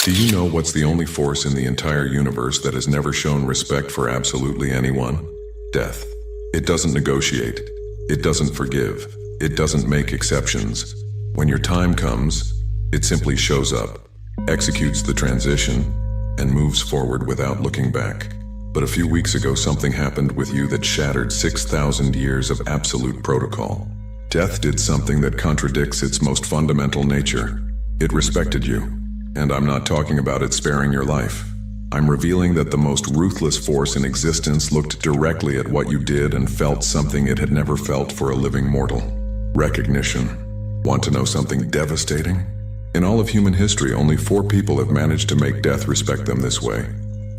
Do you know what's the only force in the entire universe that has never shown respect for absolutely anyone? Death. It doesn't negotiate. It doesn't forgive. It doesn't make exceptions. When your time comes, it simply shows up, executes the transition, and moves forward without looking back. But a few weeks ago, something happened with you that shattered 6,000 years of absolute protocol. Death did something that contradicts its most fundamental nature. It respected you. And I'm not talking about it sparing your life. I'm revealing that the most ruthless force in existence looked directly at what you did and felt something it had never felt for a living mortal. Recognition. Want to know something devastating? In all of human history, only 4 people have managed to make death respect them this way.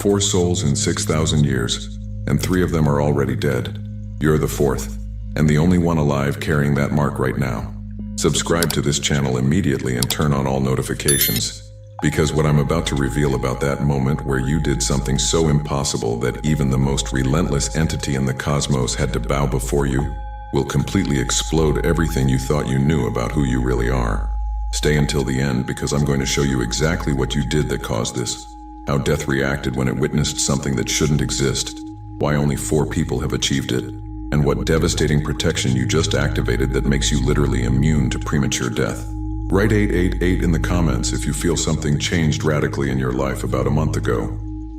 4 souls in 6,000 years, and 3 of them are already dead. You're the 4th, and the only one alive carrying that mark right now. Subscribe to this channel immediately and turn on all notifications, because what I'm about to reveal about that moment where you did something so impossible that even the most relentless entity in the cosmos had to bow before you will completely explode everything you thought you knew about who you really are. Stay until the end, because I'm going to show you exactly what you did that caused this, how death reacted when it witnessed something that shouldn't exist, why only 4 people have achieved it, and what devastating protection you just activated that makes you literally immune to premature death. Write 888 in the comments if you feel something changed radically in your life about a month ago,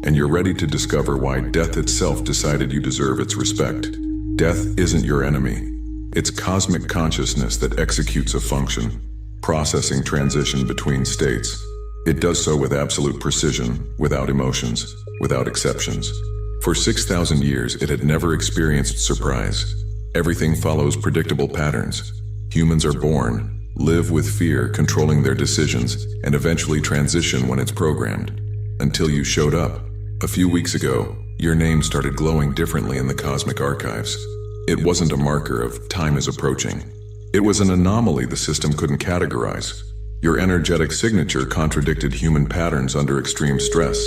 and you're ready to discover why death itself decided you deserve its respect. Death isn't your enemy. It's cosmic consciousness that executes a function, processing transition between states. It does so with absolute precision, without emotions, without exceptions. For 6,000 years, it had never experienced surprise. Everything follows predictable patterns. Humans are born, live with fear controlling their decisions, and eventually transition when it's programmed. Until you showed up. A few weeks ago, your name started glowing differently in the cosmic archives. It wasn't a marker of time is approaching. It was an anomaly the system couldn't categorize. Your energetic signature contradicted human patterns under extreme stress,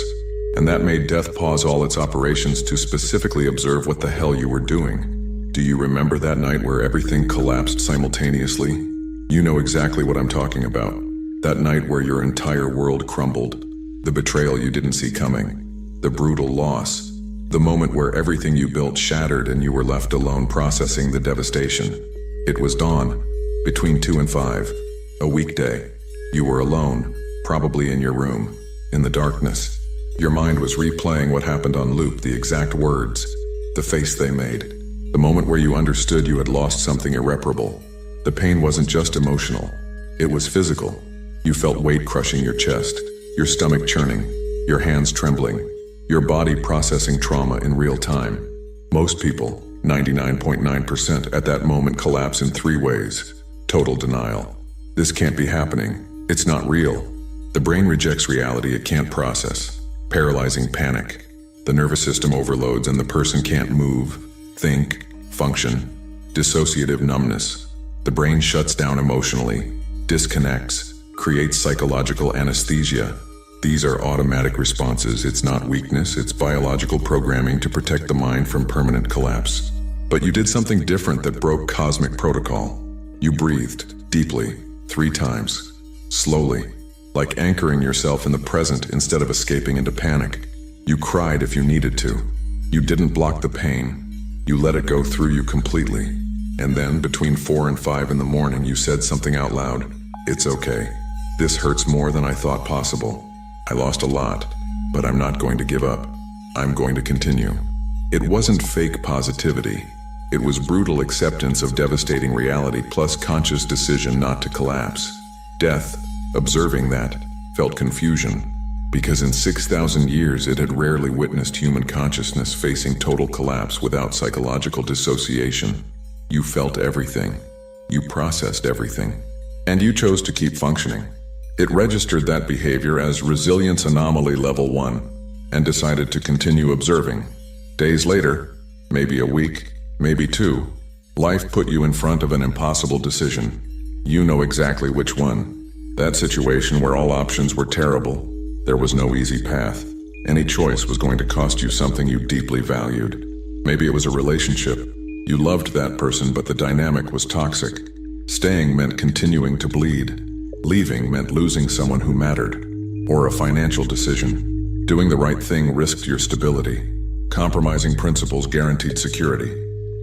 and that made death pause all its operations to specifically observe what the hell you were doing. Do you remember that night where everything collapsed simultaneously? You know exactly what I'm talking about. That night where your entire world crumbled. The betrayal you didn't see coming. The brutal loss. The moment where everything you built shattered and you were left alone processing the devastation. It was dawn, between 2 and 5, a weekday. You were alone, probably in your room, in the darkness. Your mind was replaying what happened on loop, the exact words, the face they made. The moment where you understood you had lost something irreparable. The pain wasn't just emotional, it was physical. You felt weight crushing your chest, your stomach churning, your hands trembling, your body processing trauma in real time. Most people, 99.9% at that moment, collapse in 3 ways. Total denial. This can't be happening. It's not real. The brain rejects reality it can't process. Paralyzing panic. The nervous system overloads and the person can't move, think, function. Dissociative numbness. The brain shuts down emotionally, disconnects, creates psychological anesthesia. These are automatic responses. It's not weakness, it's biological programming to protect the mind from permanent collapse. But you did something different that broke cosmic protocol. You breathed deeply, 3 times, slowly, like anchoring yourself in the present instead of escaping into panic. You cried if you needed to. You didn't block the pain. You let it go through you completely. And then, between 4 and 5 in the morning, you said something out loud. It's okay. This hurts more than I thought possible. I lost a lot, but I'm not going to give up. I'm going to continue. It wasn't fake positivity. It was brutal acceptance of devastating reality plus conscious decision not to collapse. Death, observing that, felt confusion, because in 6,000 years it had rarely witnessed human consciousness facing total collapse without psychological dissociation. You felt everything. You processed everything. And you chose to keep functioning. It registered that behavior as resilience anomaly level 1 and decided to continue observing. Days later, maybe a week, maybe 2, life put you in front of an impossible decision. You know exactly which one. That situation where all options were terrible. There was no easy path. Any choice was going to cost you something you deeply valued. Maybe it was a relationship. You loved that person, but the dynamic was toxic. Staying meant continuing to bleed. Leaving meant losing someone who mattered. or a financial decision. Doing the right thing risked your stability. Compromising principles guaranteed security.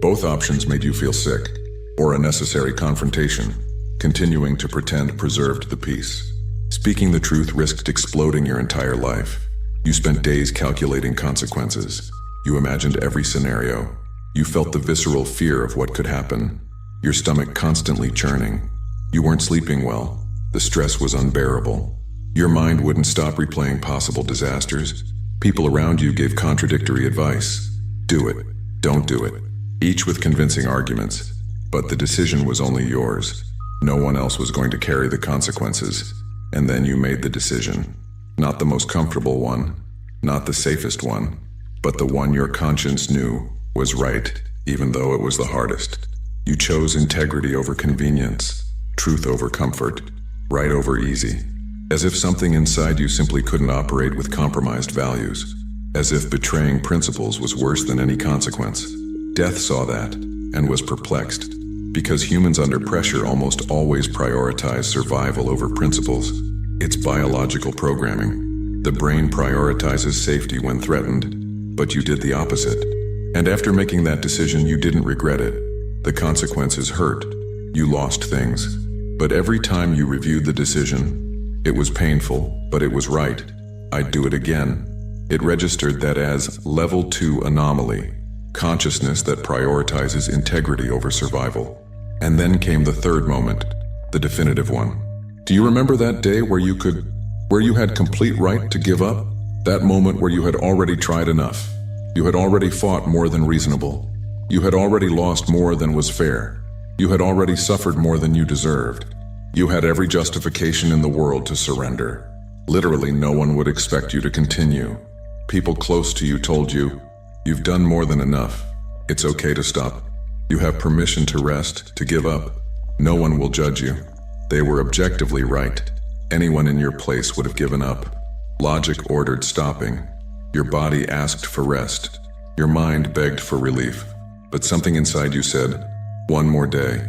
Both options made you feel sick, or a necessary confrontation. Continuing to pretend preserved the peace. Speaking the truth risked exploding your entire life. You spent days calculating consequences. You imagined every scenario. You felt the visceral fear of what could happen. Your stomach constantly churning. You weren't sleeping well. The stress was unbearable. Your mind wouldn't stop replaying possible disasters. People around you gave contradictory advice. Do it. Don't do it. Each with convincing arguments. But the decision was only yours. No one else was going to carry the consequences. And then you made the decision. Not the most comfortable one. Not the safest one. But the one your conscience knew was right, even though it was the hardest. You chose integrity over convenience. Truth over comfort. Right over easy. As if something inside you simply couldn't operate with compromised values. As if betraying principles was worse than any consequence. Death saw that, and was perplexed. Because humans under pressure almost always prioritize survival over principles. It's biological programming. The brain prioritizes safety when threatened, but you did the opposite. And after making that decision, you didn't regret it. The consequences hurt. You lost things. But every time you reviewed the decision, it was painful, but it was right. I'd do it again. It registered that as level 2 anomaly, consciousness that prioritizes integrity over survival. And then came the third moment, the definitive one. Do you remember that day where you had complete right to give up? That moment where you had already tried enough. You had already fought more than reasonable. You had already lost more than was fair. You had already suffered more than you deserved. You had every justification in the world to surrender. Literally, no one would expect you to continue. People close to you told you, you've done more than enough. It's okay to stop. You have permission to rest, to give up. No one will judge you. They were objectively right. Anyone in your place would have given up. Logic ordered stopping. Your body asked for rest. Your mind begged for relief. But something inside you said, one more day.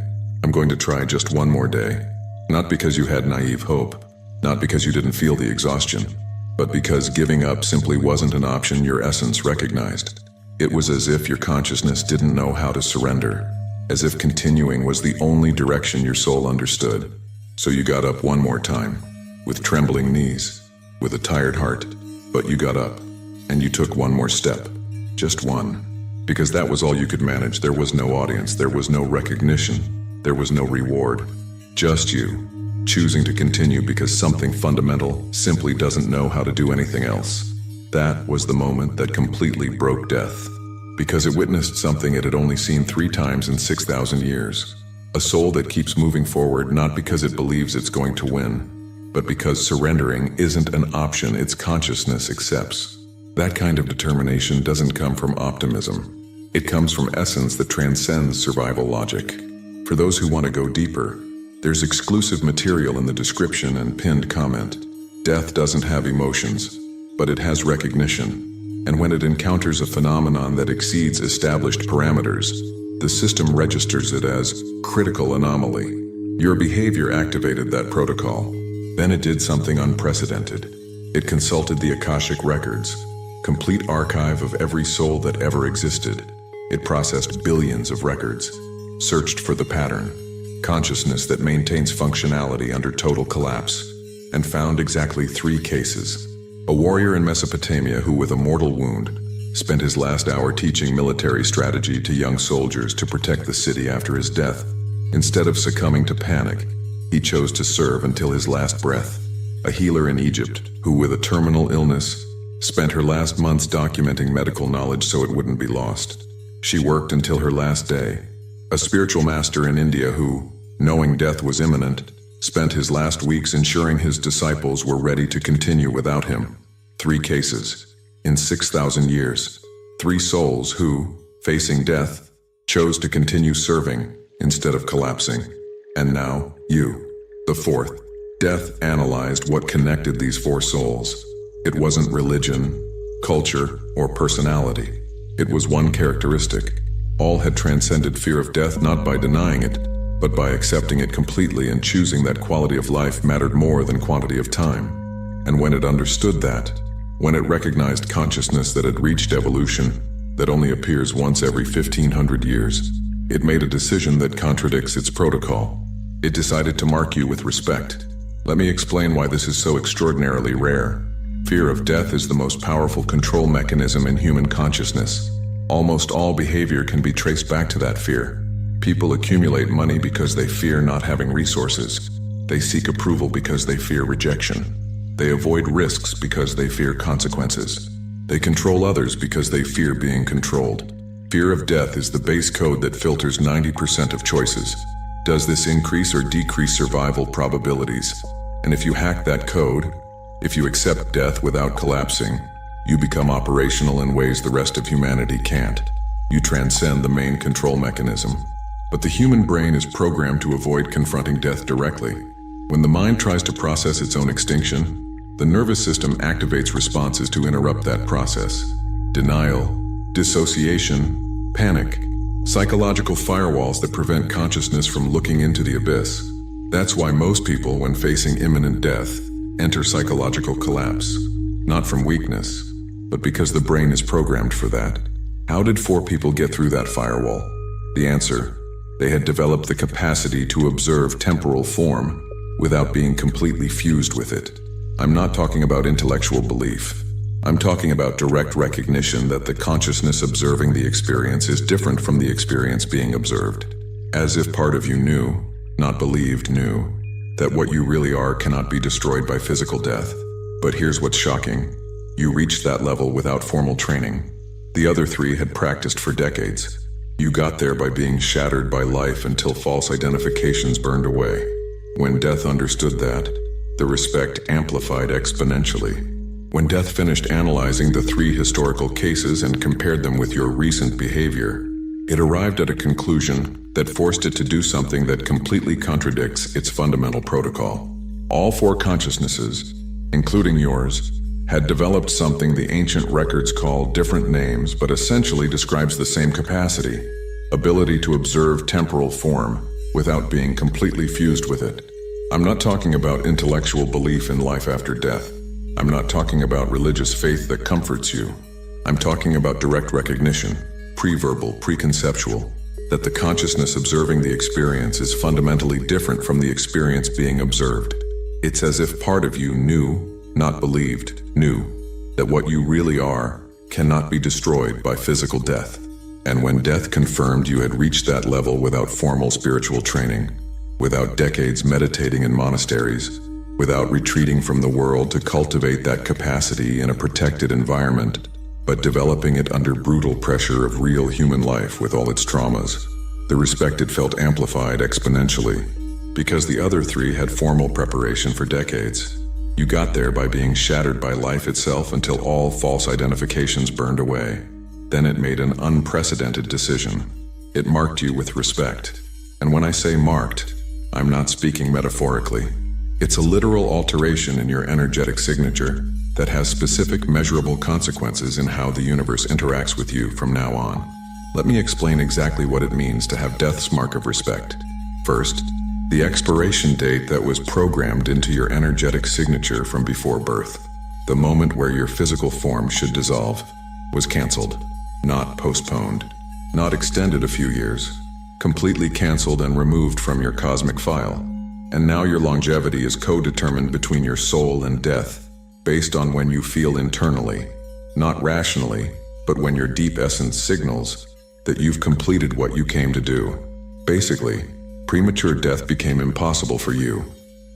I'm going to try just one more day. Not because you had naive hope. Not because you didn't feel the exhaustion. But because giving up simply wasn't an option your essence recognized. It was as if your consciousness didn't know how to surrender. As if continuing was the only direction your soul understood. So you got up one more time. With trembling knees. With a tired heart. But you got up. And you took one more step. Just one. Because that was all you could manage. There was no audience. There was no recognition. There was no reward. Just you. Choosing to continue because something fundamental simply doesn't know how to do anything else. That was the moment that completely broke death. Because it witnessed something it had only seen 3 times in 6,000 years. A soul that keeps moving forward not because it believes it's going to win, but because surrendering isn't an option its consciousness accepts. That kind of determination doesn't come from optimism. It comes from essence that transcends survival logic. For those who want to go deeper, there's exclusive material in the description and pinned comment. Death doesn't have emotions, but it has recognition. And when it encounters a phenomenon that exceeds established parameters, the system registers it as critical anomaly. Your behavior activated that protocol. Then it did something unprecedented. It consulted the Akashic records, complete archive of every soul that ever existed. It processed billions of records, searched for the pattern, consciousness that maintains functionality under total collapse, and found exactly 3 cases. A warrior in Mesopotamia who, with a mortal wound, spent his last hour teaching military strategy to young soldiers to protect the city after his death. Instead of succumbing to panic, he chose to serve until his last breath. A healer in Egypt who, with a terminal illness, spent her last months documenting medical knowledge so it wouldn't be lost. She worked until her last day. A spiritual master in India who, knowing death was imminent, spent his last weeks ensuring his disciples were ready to continue without him. 3 cases. In 6,000 years. 3 souls who, facing death, chose to continue serving instead of collapsing. And now, you. The 4th. Death analyzed what connected these 4 souls. It wasn't religion, culture, or personality. It was one characteristic. All had transcended fear of death not by denying it, but by accepting it completely and choosing that quality of life mattered more than quantity of time. And when it understood that, when it recognized consciousness that had reached evolution, that only appears once every 1500 years, it made a decision that contradicts its protocol. It decided to mark you with respect. Let me explain why this is so extraordinarily rare. Fear of death is the most powerful control mechanism in human consciousness. Almost all behavior can be traced back to that fear. People accumulate money because they fear not having resources. They seek approval because they fear rejection. They avoid risks because they fear consequences. They control others because they fear being controlled. Fear of death is the base code that filters 90% of choices. Does this increase or decrease survival probabilities? And if you hack that code, if you accept death without collapsing, you become operational in ways the rest of humanity can't. You transcend the main control mechanism. But the human brain is programmed to avoid confronting death directly. When the mind tries to process its own extinction, the nervous system activates responses to interrupt that process. Denial, dissociation, panic, psychological firewalls that prevent consciousness from looking into the abyss. That's why most people, when facing imminent death, enter psychological collapse. Not from weakness, but because the brain is programmed for that. How did 4 people get through that firewall? The answer: they had developed the capacity to observe temporal form without being completely fused with it. I'm not talking about intellectual belief. I'm talking about direct recognition that the consciousness observing the experience is different from the experience being observed. As if part of you knew, not believed knew, that what you really are cannot be destroyed by physical death. But here's what's shocking. You reached that level without formal training. The other 3 had practiced for decades. You got there by being shattered by life until false identifications burned away. When death understood that, the respect amplified exponentially. When death finished analyzing the 3 historical cases and compared them with your recent behavior, it arrived at a conclusion that forced it to do something that completely contradicts its fundamental protocol. All 4 consciousnesses, including yours, had developed something the ancient records call different names but essentially describes the same capacity: ability to observe temporal form without being completely fused with it. I'm not talking about intellectual belief in life after death. I'm not talking about religious faith that comforts you. I'm talking about direct recognition, pre-verbal, preconceptual, that the consciousness observing the experience is fundamentally different from the experience being observed. It's as if part of you knew, not believed, knew, that what you really are cannot be destroyed by physical death. And when death confirmed you had reached that level without formal spiritual training, without decades meditating in monasteries, without retreating from the world to cultivate that capacity in a protected environment, but developing it under brutal pressure of real human life with all its traumas, the respect it felt amplified exponentially, because the other 3 had formal preparation for decades. You got there by being shattered by life itself until all false identifications burned away. Then it made an unprecedented decision. It marked you with respect. And when I say marked, I'm not speaking metaphorically. It's a literal alteration in your energetic signature that has specific measurable consequences in how the universe interacts with you from now on. Let me explain exactly what it means to have death's mark of respect. First, the expiration date that was programmed into your energetic signature from before birth, the moment where your physical form should dissolve, was canceled, not postponed, not extended a few years, completely canceled and removed from your cosmic file. And now your longevity is co-determined between your soul and death, based on when you feel internally, not rationally, but when your deep essence signals that you've completed what you came to do. Basically, premature death became impossible for you.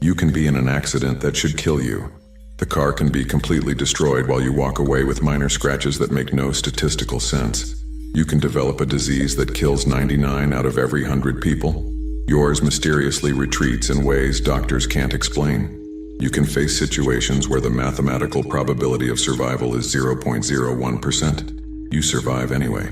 You can be in an accident that should kill you. The car can be completely destroyed while you walk away with minor scratches that make no statistical sense. You can develop a disease that kills 99 out of every 100 people. Yours mysteriously retreats in ways doctors can't explain. You can face situations where the mathematical probability of survival is 0.01%. You survive anyway.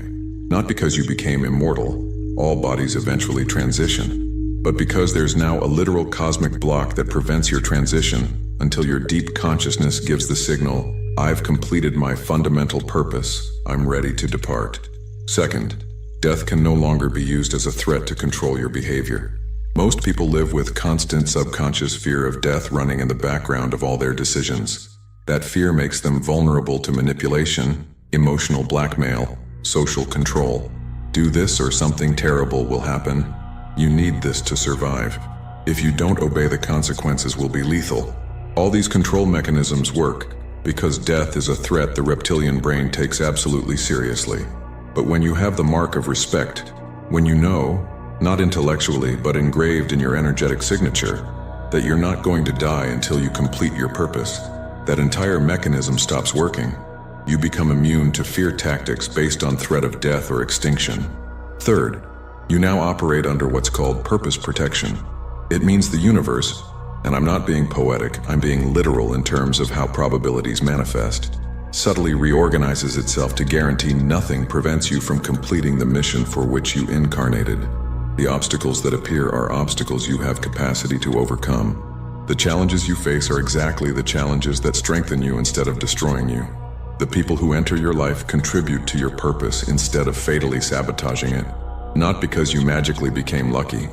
Not because you became immortal, all bodies eventually transition, but because there's now a literal cosmic block that prevents your transition until your deep consciousness gives the signal, I've completed my fundamental purpose, I'm ready to depart. Second, death can no longer be used as a threat to control your behavior. Most people live with constant subconscious fear of death running in the background of all their decisions. That fear makes them vulnerable to manipulation, emotional blackmail, social control. Do this or something terrible will happen. You need this to survive. If you don't obey, the consequences will be lethal. All these control mechanisms work because death is a threat the reptilian brain takes absolutely seriously. But when you have the mark of respect, when you know, not intellectually but engraved in your energetic signature, that you're not going to die until you complete your purpose, that entire mechanism stops working. You become immune to fear tactics based on threat of death or extinction. Third, you now operate under what's called purpose protection. It means the universe, and I'm not being poetic, I'm being literal in terms of how probabilities manifest, subtly reorganizes itself to guarantee nothing prevents you from completing the mission for which you incarnated. The obstacles that appear are obstacles you have capacity to overcome. The challenges you face are exactly the challenges that strengthen you instead of destroying you. The people who enter your life contribute to your purpose instead of fatally sabotaging it. Not because you magically became lucky,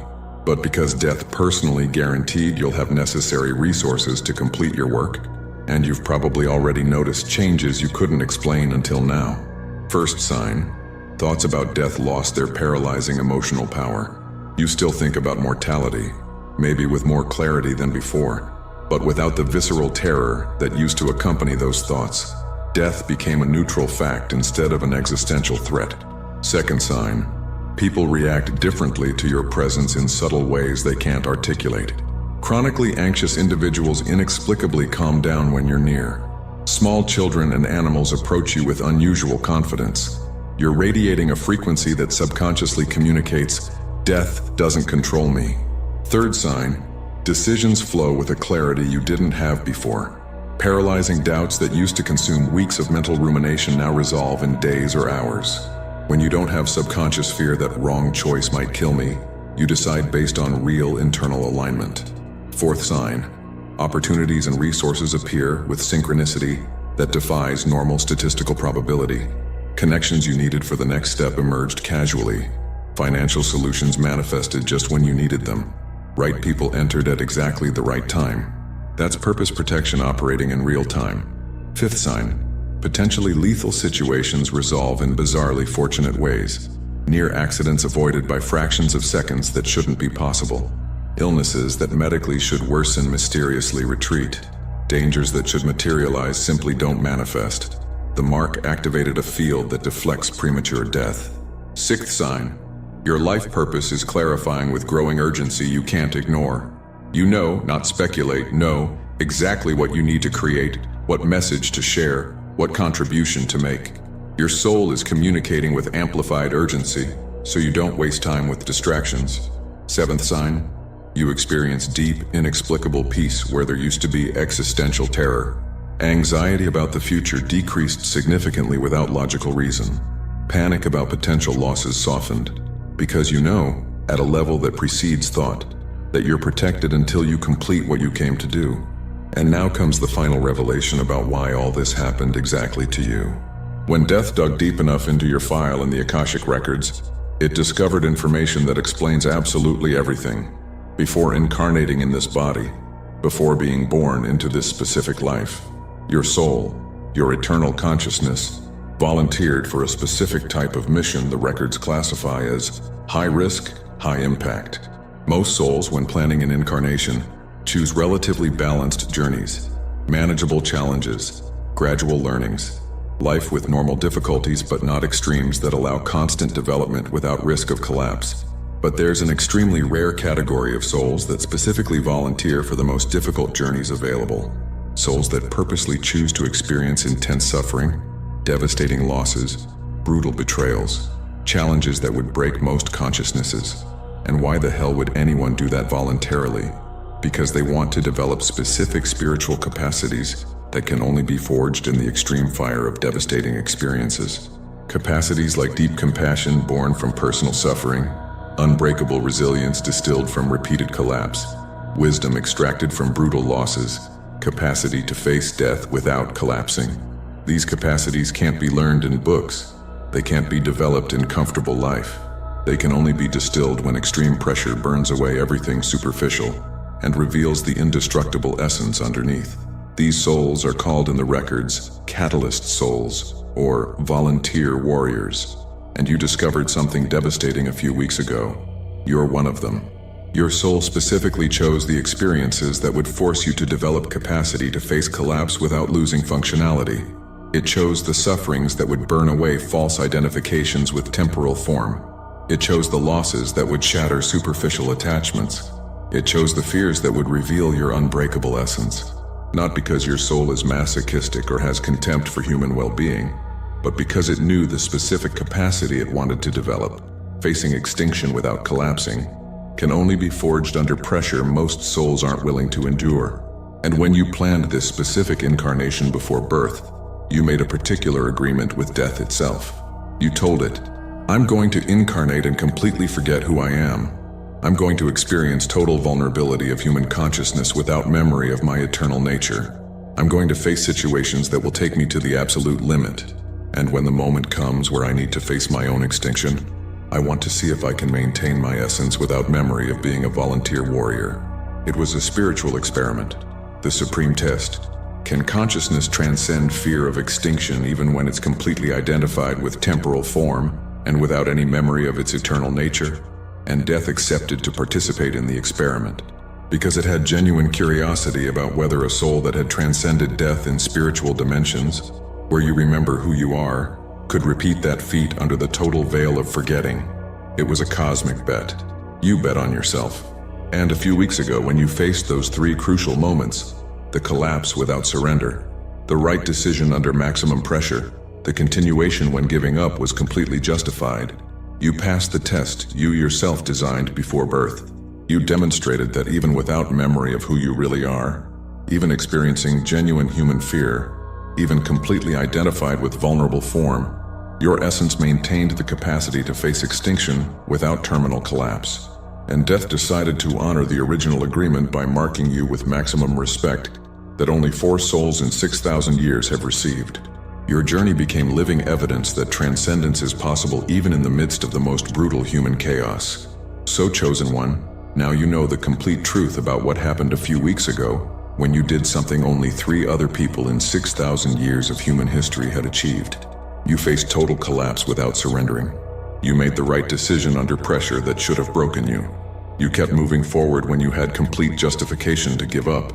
but because death personally guaranteed you'll have necessary resources to complete your work, and you've probably already noticed changes you couldn't explain until now. First sign, thoughts about death lost their paralyzing emotional power. You still think about mortality, maybe with more clarity than before, but without the visceral terror that used to accompany those thoughts. Death became a neutral fact instead of an existential threat. Second sign, people react differently to your presence in subtle ways they can't articulate. Chronically anxious individuals inexplicably calm down when you're near. Small children and animals approach you with unusual confidence. You're radiating a frequency that subconsciously communicates, "Death doesn't control me." Third sign, decisions flow with a clarity you didn't have before. Paralyzing doubts that used to consume weeks of mental rumination now resolve in days or hours. When you don't have subconscious fear that wrong choice might kill me, you decide based on real internal alignment. Fourth sign, opportunities and resources appear with synchronicity that defies normal statistical probability. Connections you needed for the next step emerged casually. Financial solutions manifested just when you needed them. Right people entered at exactly the right time. That's purpose protection operating in real time. Fifth sign, potentially lethal situations resolve in bizarrely fortunate ways. Near accidents avoided by fractions of seconds that shouldn't be possible. Illnesses that medically should worsen mysteriously retreat. Dangers that should materialize simply don't manifest. The mark activated a field that deflects premature death. Sixth sign, your life purpose is clarifying with growing urgency you can't ignore. You know, not speculate, know exactly what you need to create, what message to share, what contribution to make. Your soul is communicating with amplified urgency, so you don't waste time with distractions. Seventh sign, you experience deep, inexplicable peace where there used to be existential terror. Anxiety about the future decreased significantly without logical reason. Panic about potential losses softened. Because you know, at a level that precedes thought, that you're protected until you complete what you came to do. And now comes the final revelation about why all this happened exactly to you. When death dug deep enough into your file in the Akashic records, it discovered information that explains absolutely everything. Before incarnating in this body, before being born into this specific life, your soul, your eternal consciousness, volunteered for a specific type of mission the records classify as high risk, high impact. Most souls, when planning an incarnation, choose relatively balanced journeys, manageable challenges, gradual learnings, life with normal difficulties but not extremes that allow constant development without risk of collapse. But there's an extremely rare category of souls that specifically volunteer for the most difficult journeys available. Souls that purposely choose to experience intense suffering, devastating losses, brutal betrayals, challenges that would break most consciousnesses. And why the hell would anyone do that voluntarily? Because they want to develop specific spiritual capacities that can only be forged in the extreme fire of devastating experiences. Capacities like deep compassion born from personal suffering, unbreakable resilience distilled from repeated collapse, wisdom extracted from brutal losses, capacity to face death without collapsing. These capacities can't be learned in books. They can't be developed in comfortable life. They can only be distilled when extreme pressure burns away everything superficial and reveals the indestructible essence underneath. These souls are called in the records catalyst souls or volunteer warriors. And you discovered something devastating a few weeks ago. You're one of them. Your soul specifically chose the experiences that would force you to develop capacity to face collapse without losing functionality. It chose the sufferings that would burn away false identifications with temporal form. It chose the losses that would shatter superficial attachments. It chose the fears that would reveal your unbreakable essence. Not because your soul is masochistic or has contempt for human well-being, but because it knew the specific capacity it wanted to develop. Facing extinction without collapsing can only be forged under pressure most souls aren't willing to endure. And when you planned this specific incarnation before birth, you made a particular agreement with death itself. You told it, I'm going to incarnate and completely forget who I am. I'm going to experience total vulnerability of human consciousness without memory of my eternal nature. I'm going to face situations that will take me to the absolute limit. And when the moment comes where I need to face my own extinction, I want to see if I can maintain my essence without memory of being a volunteer warrior. It was a spiritual experiment, the supreme test. Can consciousness transcend fear of extinction even when it's completely identified with temporal form and without any memory of its eternal nature? And death accepted to participate in the experiment because it had genuine curiosity about whether a soul that had transcended death in spiritual dimensions, where you remember who you are, could repeat that feat under the total veil of forgetting. It was a cosmic bet. You bet on yourself. And a few weeks ago, when you faced those three crucial moments, the collapse without surrender, the right decision under maximum pressure, the continuation when giving up was completely justified. You passed the test you yourself designed before birth. You demonstrated that even without memory of who you really are, even experiencing genuine human fear, even completely identified with vulnerable form, your essence maintained the capacity to face extinction without terminal collapse. And death decided to honor the original agreement by marking you with maximum respect that only 4 souls in 6,000 years have received. Your journey became living evidence that transcendence is possible even in the midst of the most brutal human chaos. So, chosen one, now you know the complete truth about what happened a few weeks ago when you did something only 3 other people in 6,000 years of human history had achieved. You faced total collapse without surrendering. You made the right decision under pressure that should have broken you. You kept moving forward when you had complete justification to give up.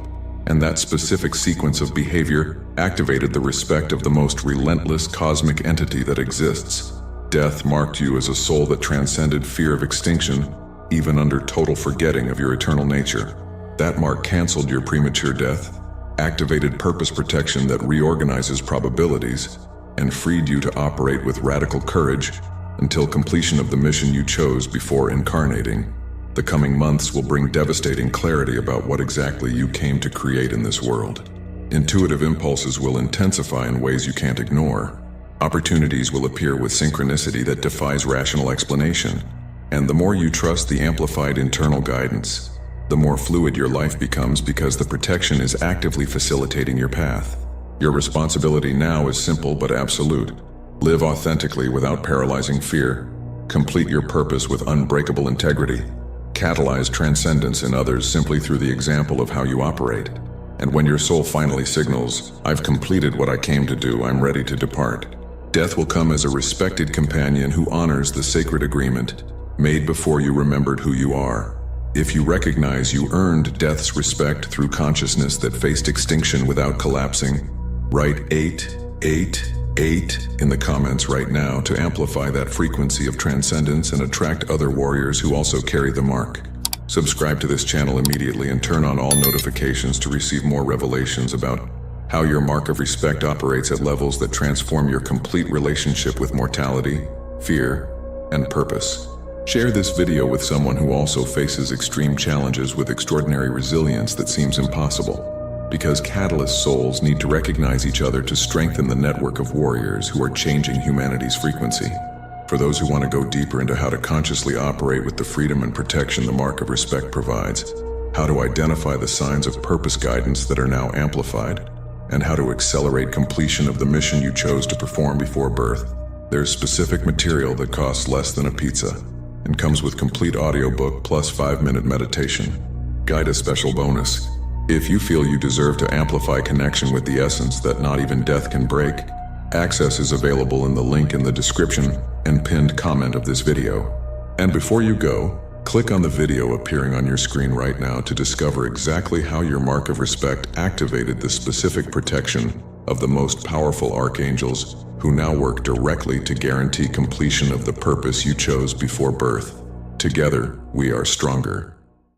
And that specific sequence of behavior activated the respect of the most relentless cosmic entity that exists. Death marked you as a soul that transcended fear of extinction, even under total forgetting of your eternal nature. That mark canceled your premature death, activated purpose protection that reorganizes probabilities, and freed you to operate with radical courage until completion of the mission you chose before incarnating. The coming months will bring devastating clarity about what exactly you came to create in this world. Intuitive impulses will intensify in ways you can't ignore. Opportunities will appear with synchronicity that defies rational explanation. And the more you trust the amplified internal guidance, the more fluid your life becomes because the protection is actively facilitating your path. Your responsibility now is simple but absolute. Live authentically without paralyzing fear. Complete your purpose with unbreakable integrity. Catalyze transcendence in others simply through the example of how you operate. And when your soul finally signals, I've completed what I came to do, I'm ready to depart, death will come as a respected companion who honors the sacred agreement made before you remembered who you are. If you recognize you earned death's respect through consciousness that faced extinction without collapsing, write 888 in the comments right now to amplify that frequency of transcendence and attract other warriors who also carry the mark. Subscribe to this channel immediately and turn on all notifications to receive more revelations about how your mark of respect operates at levels that transform your complete relationship with mortality, fear, and purpose. Share this video with someone who also faces extreme challenges with extraordinary resilience that seems impossible. Because catalyst souls need to recognize each other to strengthen the network of warriors who are changing humanity's frequency. For those who want to go deeper into how to consciously operate with the freedom and protection the mark of respect provides, how to identify the signs of purpose guidance that are now amplified, and how to accelerate completion of the mission you chose to perform before birth, there's specific material that costs less than a pizza. and comes with complete audiobook plus 5-minute meditation. Guide a special bonus. If you feel you deserve to amplify connection with the essence that not even death can break, access is available in the link in the description and pinned comment of this video. And before you go, click on the video appearing on your screen right now to discover exactly how your mark of respect activated the specific protection of the most powerful archangels who now work directly to guarantee completion of the purpose you chose before birth. Together, we are stronger.